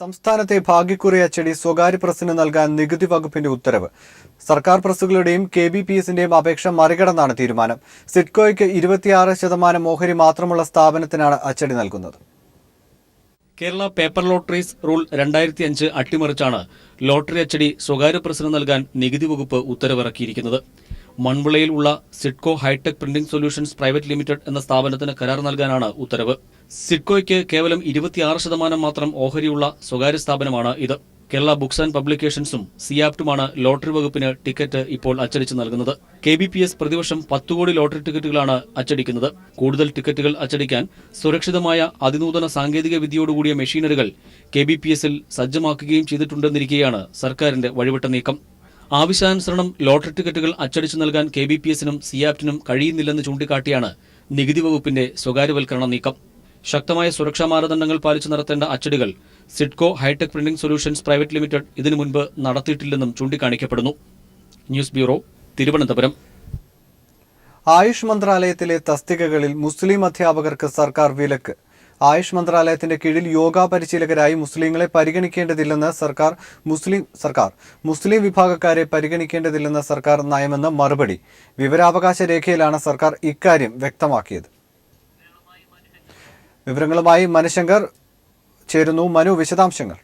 സംസ്ഥാനത്തെ ഭാഗ്യക്കുറി അച്ചടി സ്വകാര്യ പ്രസിന് നൽകാൻ നികുതി വകുപ്പിന്റെ ഉത്തരവ്. സർക്കാർ പ്രസ്സുകളുടെയും KBPSന്റെയും അപേക്ഷ മറികടന്നാണ് തീരുമാനം. സിഡ്കോയ്ക്ക് 26% ഓഹരി മാത്രമുള്ള സ്ഥാപനത്തിനാണ് അച്ചടി നൽകുന്നത്. കേരള പേപ്പർ ലോട്ടറീസ് റൂൾ 2005 അട്ടിമറിച്ചാണ് ലോട്ടറി അച്ചടി സ്വകാര്യ പ്രസിന് നൽകാൻ നികുതി വകുപ്പ് ഉത്തരവിറക്കിയിരിക്കുന്നത്. മൺവിളയിൽ ഉള്ള SIDCO hi-tech printing solutions private limited എന്ന സ്ഥാപനത്തിന് കരാർ നൽകാനാണ് ഉത്തരവ്. സിഡ്കോയ്ക്ക് കേവലം 26% മാത്രം ഓഹരിയുള്ള സ്വകാര്യ സ്ഥാപനമാണ് ഇത്. കേരള ബുക്സ് ആൻഡ് പബ്ലിക്കേഷൻസും സിയാപ്റ്റുമാണ് ലോട്ടറി വകുപ്പിന് ടിക്കറ്റ് ഇപ്പോൾ അച്ചടിച്ച് നൽകുന്നത്. KBPS പ്രതിവർഷം 10 കോടി ലോട്ടറി ടിക്കറ്റുകളാണ് അച്ചടിക്കുന്നത്. കൂടുതൽ ടിക്കറ്റുകൾ അച്ചടിക്കാൻ സുരക്ഷിതമായ അതിനൂതന സാങ്കേതിക വിദ്യയോടുകൂടിയ മെഷീനറികൾ KBPSൽ സജ്ജമാക്കുകയും ചെയ്തിട്ടുണ്ടെന്നിരിക്കെയാണ് സർക്കാരിന്റെ വഴിവിട്ട നീക്കം. ആവശ്യാനുസരണം ലോട്ടറി ടിക്കറ്റുകൾ അച്ചടിച്ചു നൽകാൻ KBPSനും സിയാപ്റ്റിനും കഴിയുന്നില്ലെന്ന് ചൂണ്ടിക്കാട്ടിയാണ് നികുതി വകുപ്പിന്റെ സ്വകാര്യവൽക്കരണ നീക്കം. ശക്തമായ സുരക്ഷാ മാനദണ്ഡങ്ങൾ പാലിച്ചു നടത്തേണ്ട അച്ചടികൾ SIDCO hi-tech printing solutions private limited ഇതിനു മുൻപ് നടത്തിയിട്ടില്ലെന്നും ചൂണ്ടിക്കാണിക്കപ്പെടുന്നു. News bureau, Thiruvananthapuram. ആയുഷ് മന്ത്രാലയത്തിലെ തസ്തികകളിൽ മുസ്ലിം അധ്യാപകർക്ക് സർക്കാർ വിലക്ക്. ആയുഷ് മന്ത്രാലയത്തിന്റെ കീഴിൽ യോഗ പരിശീലകരായി മുസ്ലിങ്ങളെ പരിഗണിക്കേണ്ടതില്ലെന്ന് മുസ്ലിം വിഭാഗക്കാരെ പരിഗണിക്കേണ്ടതില്ലെന്ന് സർക്കാർ നയമെന്ന് മറുപടി. വിവരാവകാശ രേഖയിലാണ് സർക്കാർ ഇക്കാര്യം വ്യക്തമാക്കിയത്. വിവരങ്ങളുമായി മനുശങ്കർ ചേരുന്നു. മനു, വിശദാംശങ്ങൾ.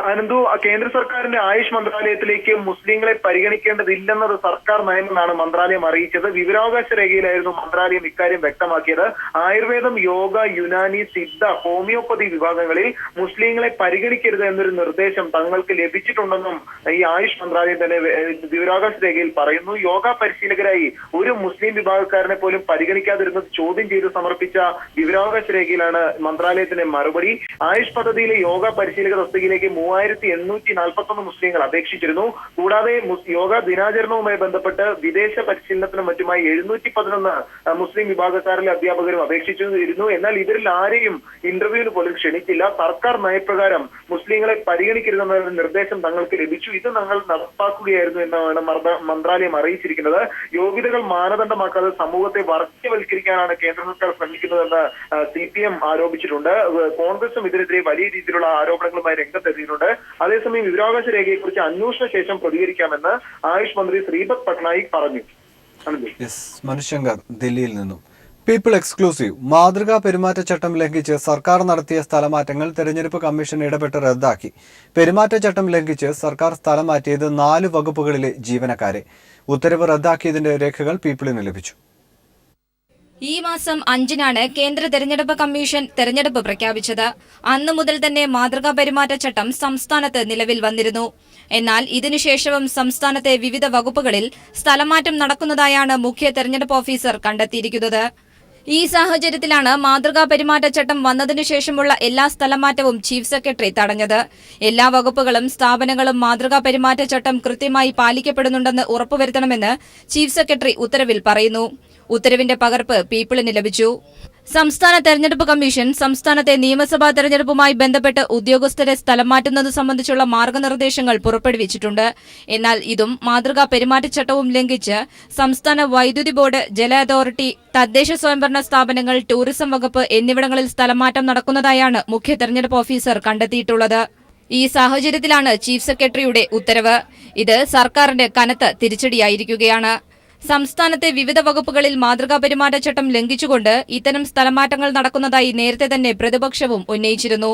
അനന്തു, കേന്ദ്ര സർക്കാരിന്റെ ആയുഷ് മന്ത്രാലയത്തിലേക്ക് മുസ്ലിങ്ങളെ പരിഗണിക്കേണ്ടതില്ലെന്നത് സർക്കാർ നയമെന്നാണ് മന്ത്രാലയം അറിയിച്ചത്. വിവരാവകാശ രേഖയിലായിരുന്നു മന്ത്രാലയം ഇക്കാര്യം വ്യക്തമാക്കിയത്. ആയുർവേദം, യോഗ, യുനാനി, സിദ്ധ, ഹോമിയോപ്പതി വിഭാഗങ്ങളിൽ മുസ്ലിങ്ങളെ പരിഗണിക്കരുത് എന്നൊരു നിർദ്ദേശം തങ്ങൾക്ക് ലഭിച്ചിട്ടുണ്ടെന്നും ഈ ആയുഷ് മന്ത്രാലയം തന്നെ വിവരാവകാശ രേഖയിൽ പറയുന്നു. യോഗ പരിശീലകരായി ഒരു മുസ്ലിം വിഭാഗക്കാരനെ പോലും പരിഗണിക്കാതിരുന്നത് ചോദ്യം ചെയ്ത് സമർപ്പിച്ച വിവരാവകാശ രേഖയിലാണ് മന്ത്രാലയത്തിന്റെ മറുപടി. ആയുഷ് പദ്ധതിയിലെ യോഗ പരിശീലക തസ്തികയിലേക്ക് 3841 മുസ്ലിങ്ങൾ അപേക്ഷിച്ചിരുന്നു. കൂടാതെ യോഗ ദിനാചരണവുമായി ബന്ധപ്പെട്ട് വിദേശ പരിശീലനത്തിനും മറ്റുമായി 711 മുസ്ലിം വിഭാഗക്കാരിലെ അധ്യാപകരും അപേക്ഷിച്ചിരുന്നു. എന്നാൽ ഇവരിൽ ആരെയും ഇന്റർവ്യൂവിന് പോലും ക്ഷണിച്ചില്ല. സർക്കാർ നയപ്രകാരം മുസ്ലിങ്ങളെ പരിഗണിക്കരുതെന്ന നിർദ്ദേശം തങ്ങൾക്ക് ലഭിച്ചു. ഇത് ഞങ്ങൾ നടപ്പാക്കുകയായിരുന്നു എന്നാണ് മന്ത്രാലയം അറിയിച്ചിരിക്കുന്നത്. യോഗ്യതകൾ മാനദണ്ഡമാക്കാതെ സമൂഹത്തെ വർഗീയവൽക്കരിക്കാനാണ് കേന്ദ്ര സർക്കാർ ശ്രമിക്കുന്നതെന്ന് CPM ആരോപിച്ചിട്ടുണ്ട്. കോൺഗ്രസും ഇതിനെതിരെ വലിയ രീതിയിലുള്ള ആരോപണങ്ങളുമായി രംഗത്തെത്തിയിട്ടുണ്ട്. അതേസമയം വിവരാവകാശ രേഖയെക്കുറിച്ച് അന്വേഷണ ശേഷം പ്രതികരിക്കാമെന്ന് ആയുഷ് മന്ത്രി ശ്രീപദ് പട്നായിക് പറഞ്ഞു. മനുശങ്കർ, ദില്ലിയിൽ നിന്നും. People exclusive. മാതൃകാ പെരുമാറ്റച്ചട്ടം ലംഘിച്ച് സർക്കാർ നടത്തിയ സ്ഥലമാറ്റങ്ങൾ തെരഞ്ഞെടുപ്പ് കമ്മീഷൻ ഇടപെട്ട് റദ്ദാക്കി. പെരുമാറ്റച്ചട്ടം ലംഘിച്ച് സർക്കാർ സ്ഥലം മാറ്റിയത് 4 വകുപ്പുകളിലെ ജീവനക്കാരെ. ഉത്തരവ് റദ്ദാക്കിയതിന്റെ രേഖകൾ പീപ്പിളിന് ലഭിച്ചു. ഈ മാസം 5-നാണ് കേന്ദ്ര തെരഞ്ഞെടുപ്പ് കമ്മീഷൻ തെരഞ്ഞെടുപ്പ് പ്രഖ്യാപിച്ചത്. അന്നു മുതൽ തന്നെ മാതൃകാ പെരുമാറ്റച്ചട്ടം സംസ്ഥാനത്ത് നിലവിൽ വന്നിരുന്നു. എന്നാൽ ഇതിനുശേഷവും സംസ്ഥാനത്തെ വിവിധ വകുപ്പുകളിൽ സ്ഥലമാറ്റം നടക്കുന്നതായാണ് മുഖ്യ തെരഞ്ഞെടുപ്പ് ഓഫീസർ കണ്ടെത്തിയിരിക്കുന്നത്. ഈ സാഹചര്യത്തിലാണ് മാതൃകാ പെരുമാറ്റച്ചട്ടം വന്നതിനുശേഷമുള്ള എല്ലാ സ്ഥലമാറ്റവും ചീഫ് സെക്രട്ടറി തടഞ്ഞത്. എല്ലാ വകുപ്പുകളും സ്ഥാപനങ്ങളും മാതൃകാ പെരുമാറ്റച്ചട്ടം കൃത്യമായി പാലിക്കപ്പെടുന്നുണ്ടെന്ന് ഉറപ്പുവരുത്തണമെന്ന് ചീഫ് സെക്രട്ടറി ഉത്തരവിൽ പറയുന്നു. ഉത്തരവിന്റെ പകർപ്പ് പീപ്പിളിന് ലഭിച്ചു. സംസ്ഥാന തെരഞ്ഞെടുപ്പ് കമ്മീഷൻ സംസ്ഥാനത്തെ നിയമസഭാ തെരഞ്ഞെടുപ്പുമായി ബന്ധപ്പെട്ട് ഉദ്യോഗസ്ഥരെ സ്ഥലം മാറ്റുന്നത് സംബന്ധിച്ചുള്ള മാർഗനിർദ്ദേശങ്ങൾ പുറപ്പെടുവിച്ചിട്ടുണ്ട്. എന്നാൽ ഇതും മാതൃകാ പെരുമാറ്റച്ചട്ടവും ലംഘിച്ച് സംസ്ഥാന വൈദ്യുതി ബോർഡ്, ജല അതോറിറ്റി, തദ്ദേശ സ്വയംഭരണ സ്ഥാപനങ്ങൾ, ടൂറിസം വകുപ്പ് എന്നിവിടങ്ങളിൽ സ്ഥലമാറ്റം നടക്കുന്നതായാണ് മുഖ്യ തെരഞ്ഞെടുപ്പ് ഓഫീസർ കണ്ടെത്തിയിട്ടുള്ളത്. ഈ സാഹചര്യത്തിലാണ് ചീഫ് സെക്രട്ടറിയുടെ ഉത്തരവ്. ഇത് സർക്കാരിന്റെ കനത്ത തിരിച്ചടിയായിരിക്കുകയാണ്. സംസ്ഥാനത്തെ വിവിധ വകുപ്പുകളിൽ മാതൃകാ പെരുമാറ്റച്ചട്ടം ലംഘിച്ചുകൊണ്ട് ഇത്തരം സ്ഥലമാറ്റങ്ങൾ നടക്കുന്നതായി നേരത്തെ തന്നെ പ്രതിപക്ഷവും ഉന്നയിച്ചിരുന്നു.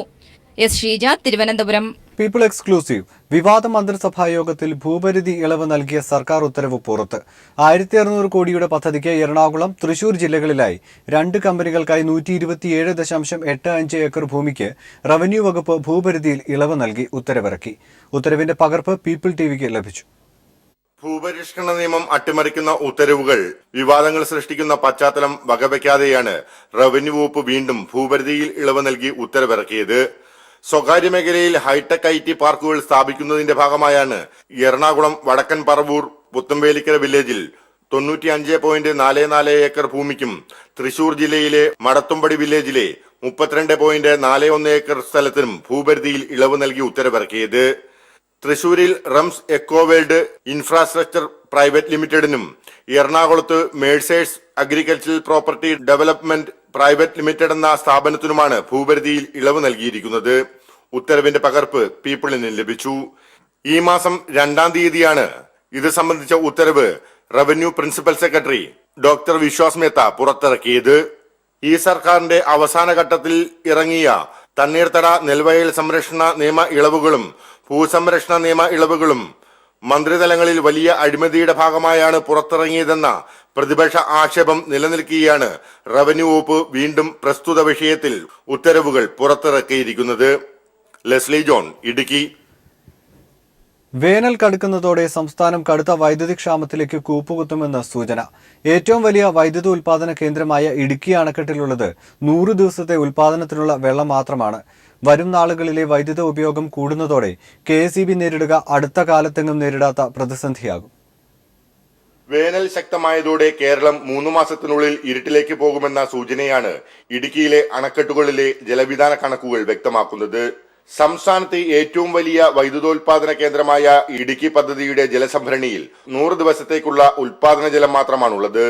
ഷീജ, തിരുവനന്തപുരം. People exclusive. വിവാദ മന്ത്രിസഭാ യോഗത്തിൽ ഭൂപരിധി ഇളവ് നൽകിയ സർക്കാർ ഉത്തരവ് പുറത്ത്. 1600 കോടിയുടെ പദ്ധതിക്ക് എറണാകുളം, തൃശൂർ ജില്ലകളിലായി 2 കമ്പനികൾക്കായി 127.85 ഏക്കർ ഭൂമിക്ക് റവന്യൂ വകുപ്പ് ഭൂപരിധിയിൽ ഇളവ് നൽകി ഉത്തരവിറക്കി. ഉത്തരവിന്റെ പകർപ്പ് പീപ്പിൾ TVക്ക് ലഭിച്ചു. ഭൂപരിഷ്കരണ നിയമം അട്ടിമറിക്കുന്ന ഉത്തരവുകൾ വിവാദങ്ങൾ സൃഷ്ടിക്കുന്ന പശ്ചാത്തലം വകവയ്ക്കാതെയാണ് റവന്യൂ വകുപ്പ് വീണ്ടും ഭൂപരിധിയിൽ ഇളവ് നൽകി ഉത്തരവിറക്കിയത്. സ്വകാര്യ മേഖലയിൽ ഹൈടെക് IT പാർക്കുകൾ സ്ഥാപിക്കുന്നതിന്റെ ഭാഗമായാണ് എറണാകുളം വടക്കൻ പറവൂർ പുത്തമ്പേലിക്കര വില്ലേജിൽ 95.44 ഏക്കർ ഭൂമിക്കും തൃശൂർ ജില്ലയിലെ മടത്തുംപടി വില്ലേജിലെ 32.41 ഏക്കർ സ്ഥലത്തിനും ഭൂപരിധിയിൽ ഇളവ് നൽകി ഉത്തരവിറക്കിയത്. തൃശൂരിൽ റംസ് എക്കോവേൾഡ് ഇൻഫ്രാസ്ട്രക്ചർ പ്രൈവറ്റ് ലിമിറ്റഡിനും എറണാകുളത്ത് Mercers agricultural property development private limited എന്ന സ്ഥാപനത്തിനുമാണ് ഭൂപരിധിയിൽ ഇളവ് നൽകിയിരിക്കുന്നത്. ഉത്തരവിന്റെ പകർപ്പ് പീപ്പിളിന് ലഭിച്ചു. ഈ മാസം 2-ാം തീയതിയാണ് ഇത് സംബന്ധിച്ച ഉത്തരവ് revenue principal secretary doctor Vishwas Mehta പുറത്തിറക്കിയത്. ഈ സർക്കാരിന്റെ അവസാന ഘട്ടത്തിൽ ഇറങ്ങിയ തണ്ണീർത്തട നെൽവയൽ സംരക്ഷണ നിയമ ഇളവുകളും ഭൂസംരക്ഷണ നിയമ ഇളവുകളും മന്ത്രിതലങ്ങളിൽ വലിയ അഴിമതിയുടെ ഭാഗമായാണ് പുറത്തിറങ്ങിയതെന്ന പ്രതിപക്ഷ ആക്ഷേപം നിലനിൽക്കുകയാണ് റവന്യൂ വകുപ്പ് വീണ്ടും പ്രസ്തുത വിഷയത്തിൽ ഉത്തരവുകൾ പുറത്തിറക്കിയിരിക്കുന്നത്. Leslie John, Idukki. വേനൽ കടുക്കുന്നതോടെ സംസ്ഥാനം കടുത്ത വൈദ്യുതി ക്ഷാമത്തിലേക്ക് കൂപ്പുകുത്തുമെന്ന് സൂചന. ഏറ്റവും വലിയ വൈദ്യുത ഉൽപാദന കേന്ദ്രമായ ഇടുക്കി അണക്കെട്ടിലുള്ളത് 100 ദിവസത്തെ ഉൽപാദനത്തിനുള്ള വെള്ളം മാത്രമാണ്. വരും നാളുകളിലെ വൈദ്യുത ഉപയോഗം കൂടുന്നതോടെ KSEB നേരിടുക അടുത്ത കാലത്തെങ്ങും നേരിടാത്ത പ്രതിസന്ധിയാകും. വേനൽ ശക്തമായതോടെ കേരളം 3 മാസത്തിനുള്ളിൽ ഇരുട്ടിലേക്ക് പോകുമെന്ന സൂചനയാണ് ഇടുക്കിയിലെ അണക്കെട്ടുകളിലെ ജലവിധാന കണക്കുകൾ വ്യക്തമാക്കുന്നത്. സംസ്ഥാനത്തെ ഏറ്റവും വലിയ വൈദ്യുതോൽപാദന കേന്ദ്രമായ ഇടുക്കി പദ്ധതിയുടെ ജലസംഭരണിയിൽ 100 ദിവസത്തേക്കുള്ള ഉൽപാദന ജലം മാത്രമാണുള്ളത്.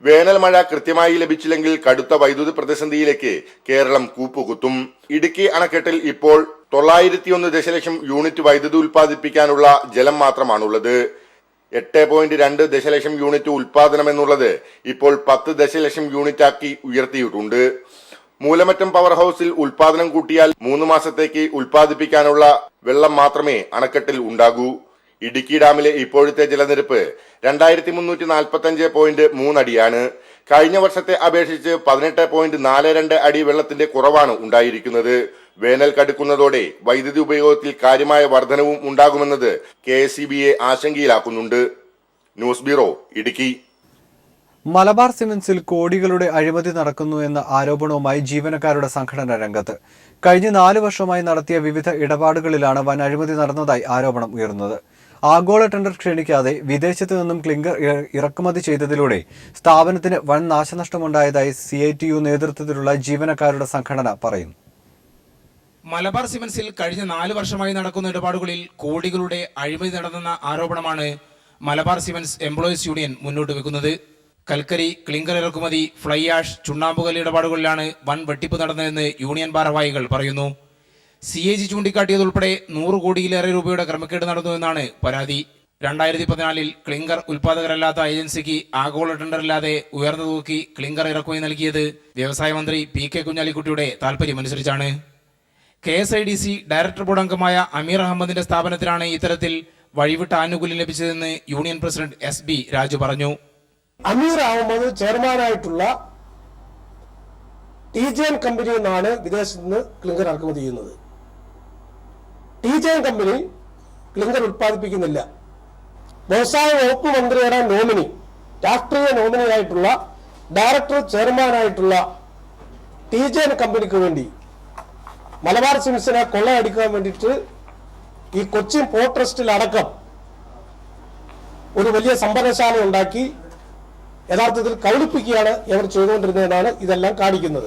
വേനൽ മഴ കൃത്യമായി ലഭിച്ചില്ലെങ്കിൽ കടുത്ത വൈദ്യുതി പ്രതിസന്ധിയിലേക്ക് കേരളം കൂപ്പുകുത്തും. ഇടുക്കി അണക്കെട്ടിൽ ഇപ്പോൾ 901 ദശലക്ഷം യൂണിറ്റ് വൈദ്യുതി ഉൽപ്പാദിപ്പിക്കാനുള്ള ജലം മാത്രമാണുള്ളത്. 8.2 ദശലക്ഷം യൂണിറ്റ് ഉൽപാദനം എന്നുള്ളത് ഇപ്പോൾ 10 ദശലക്ഷം യൂണിറ്റാക്കി ഉയർത്തിയിട്ടുണ്ട്. മൂലമറ്റം പവർ ഹൌസിൽ ഉൽപാദനം കൂട്ടിയാൽ 3 മാസത്തേക്ക് ഉൽപ്പാദിപ്പിക്കാനുള്ള വെള്ളം മാത്രമേ അണക്കെട്ടിൽ ഉണ്ടാകൂ. ഇടുക്കി ഡാമിലെ ഇപ്പോഴത്തെ ജലനിരപ്പ് 2345.3 അടിയാണ്. കഴിഞ്ഞ വർഷത്തെ അപേക്ഷിച്ച് 18.42 അടി വെള്ളത്തിന്റെ കുറവാണ് ഉണ്ടായിരിക്കുന്നത്. വേനൽ കടുക്കുന്നതോടെ വൈദ്യുതി ഉപയോഗത്തിൽ കാര്യമായ വർധനവും ഉണ്ടാകുമെന്നത് KSEBയെ ആശങ്കയിലാക്കുന്നുണ്ട്. News bureau, Idukki. മലബാർ സിമന്റ്സിൽ കോടികളുടെ അഴിമതി നടക്കുന്നു എന്ന ആരോപണവുമായി ജീവനക്കാരുടെ സംഘടന രംഗത്ത്. കഴിഞ്ഞ 4 വർഷമായി നടത്തിയ വിവിധ ഇടപാടുകളിലാണ് വൻ അഴിമതി നടന്നതായി ആരോപണം ഉയർന്നത്. ആഗോള ടെൻഡർ ക്ഷണിക്കാതെ വിദേശത്ത് നിന്നും ക്ലിങ്കർ ഇറക്കുമതി ചെയ്തതിലൂടെ സ്ഥാപനത്തിന് വൻ നാശനഷ്ടമുണ്ടായതായി CITU നേതൃത്വത്തിലുള്ള ജീവനക്കാരുടെ സംഘടന പറയുന്നു. മലബാർ സിമന്റ്സിൽ കഴിഞ്ഞ 4 വർഷമായി നടക്കുന്ന ഇടപാടുകളിൽ കോടികളുടെ അഴിമതി നടന്നെന്ന ആരോപണമാണ് മലബാർ സിമന്റ്സ് എംപ്ലോയീസ് യൂണിയൻ മുന്നോട്ട് വെക്കുന്നത്. കൽക്കരി, ക്ലിങ്കർ ഇറക്കുമതി, ഫ്ലൈ ആഷ്, ചുണ്ണാമ്പുകല്ല് ഇടപാടുകളിലാണ് വൻ വെട്ടിപ്പ് നടന്നതെന്ന് യൂണിയൻ ഭാരവാഹികൾ പറയുന്നു. CAG ചൂണ്ടിക്കാട്ടിയതുൾപ്പെടെ 100 കോടിയിലേറെ രൂപയുടെ ക്രമക്കേട് നടന്നുവെന്നാണ് പരാതി. 2014 ക്ലിങ്കർ ഉൽപാദകരല്ലാത്ത ഏജൻസിക്ക് ആഗോള ടെൻഡറില്ലാതെ ഉയർന്ന തുകയ്ക്ക് ക്ലിങ്കർ ഇറക്കുമതി നൽകിയത് വ്യവസായ മന്ത്രി PK കുഞ്ഞാലിക്കുട്ടിയുടെ താൽപര്യമനുസരിച്ചാണ്. KSIDC ഡയറക്ടർ ബോർഡ് അംഗമായ അമീർ അഹമ്മദിന്റെ സ്ഥാപനത്തിലാണ് ഇത്തരത്തിൽ വഴിവിട്ട ആനുകൂല്യം ലഭിച്ചതെന്ന് യൂണിയൻ പ്രസിഡന്റ് SB രാജു പറഞ്ഞു. അമീർ അഹമ്മദ് ചെയർമാനായിട്ടുള്ള TJN കമ്പനിയിൽ നിന്നാണ് വിദേശത്ത് നിന്ന് ക്ലിങ്കർ ഇറക്കുമതി ചെയ്യുന്നത്. TJN കമ്പനി ക്ലിങ്കർ ഉത്പാദിപ്പിക്കുന്നില്ല. വ്യവസായ വകുപ്പ് മന്ത്രിയുടെ നോമിനി, രാഷ്ട്രീയ നോമിനിയായിട്ടുള്ള ഡയറക്ടർ ചെയർമാനായിട്ടുള്ള TJN കമ്പനിക്ക് വേണ്ടി മലബാർ സിമന്റ്സിനെ കൊള്ളയടിക്കാൻ വേണ്ടിയിട്ട് ഈ കൊച്ചിൻ പോർട്ട് ട്രസ്റ്റിൽ അടക്കം ഒരു വലിയ സംഭരണശാല ഉണ്ടാക്കി യഥാർത്ഥത്തിൽ കൗളിപ്പിക്കുകയാണ് ഇവർ ചെയ്തുകൊണ്ടിരുന്നതെന്നാണ് ഇതെല്ലാം കാണിക്കുന്നത്.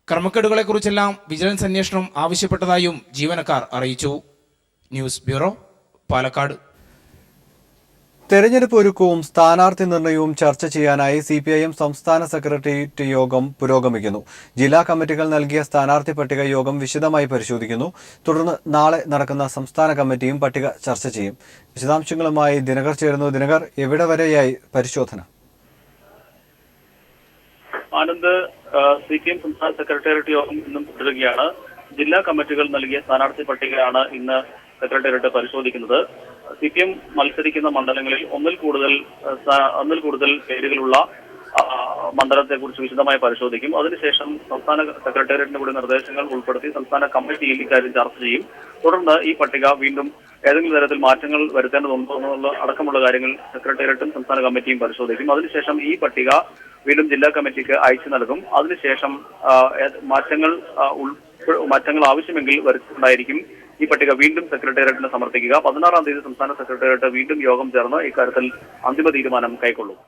ക്രമക്കേടുകളെ കുറിച്ചെല്ലാം വിജിലൻസ് അന്വേഷണം ആവശ്യപ്പെട്ടതായും ജീവനക്കാർ അറിയിച്ചു. News bureau, Palakkad. തെരഞ്ഞെടുപ്പ് ഒരുക്കവും സ്ഥാനാർത്ഥി നിർണയവും ചർച്ച ചെയ്യാനായി CPIM സംസ്ഥാന സെക്രട്ടേറിയറ്റ് യോഗം പുരോഗമിക്കുന്നു. ജില്ലാ കമ്മിറ്റികൾ നൽകിയ സ്ഥാനാർത്ഥി പട്ടിക യോഗം വിശദമായി പരിശോധിക്കുന്നു. തുടർന്ന് നാളെ നടക്കുന്ന സംസ്ഥാന കമ്മിറ്റിയും പട്ടിക ചർച്ച ചെയ്യും. വിശദാംശങ്ങളുമായി ദിനകർ ചേരുന്നു. ദിനകർ, എവിടെ വരെയായി പരിശോധന? ആനന്ദ്, CPIM സംസ്ഥാന സെക്രട്ടേറിയറ്റ് യോഗം ഇന്നും തുടരുകയാണ്. ജില്ലാ കമ്മിറ്റികൾ നൽകിയ സ്ഥാനാർത്ഥി പട്ടികയാണ് ഇന്ന് സെക്രട്ടേറിയറ്റ് പരിശോധിക്കുന്നത്. CPIM മത്സരിക്കുന്ന മണ്ഡലങ്ങളിൽ ഒന്നിൽ കൂടുതൽ പേരുകളുള്ള മണ്ഡലത്തെക്കുറിച്ച് വിശദമായി പരിശോധിക്കും. അതിനുശേഷം സംസ്ഥാന സെക്രട്ടേറിയറ്റിന്റെ കൂടി നിർദ്ദേശങ്ങൾ ഉൾപ്പെടുത്തി സംസ്ഥാന കമ്മിറ്റിയിൽ ഇക്കാര്യം ചർച്ച ചെയ്യും. തുടർന്ന് ഈ പട്ടിക വീണ്ടും ഏതെങ്കിലും തരത്തിൽ മാറ്റങ്ങൾ വരുത്തേണ്ടതുണ്ടോ എന്നുള്ള അടക്കമുള്ള കാര്യങ്ങൾ സെക്രട്ടേറിയറ്റും സംസ്ഥാന കമ്മിറ്റിയും പരിശോധിക്കും. അതിനുശേഷം ഈ പട്ടിക വീണ്ടും ജില്ലാ കമ്മിറ്റിക്ക് അയച്ചു നൽകും. അതിനുശേഷം മാറ്റങ്ങൾ ആവശ്യമെങ്കിൽ വരുത്തിക്കൊണ്ടായിരിക്കും ഈ പട്ടിക വീണ്ടും സെക്രട്ടേറിയറ്റിന് സമർപ്പിക്കുക. 16-ാം തീയതി സംസ്ഥാന സെക്രട്ടേറിയറ്റ് വീണ്ടും യോഗം ചേർന്ന് ഇക്കാര്യത്തിൽ അന്തിമ തീരുമാനം കൈക്കൊള്ളും.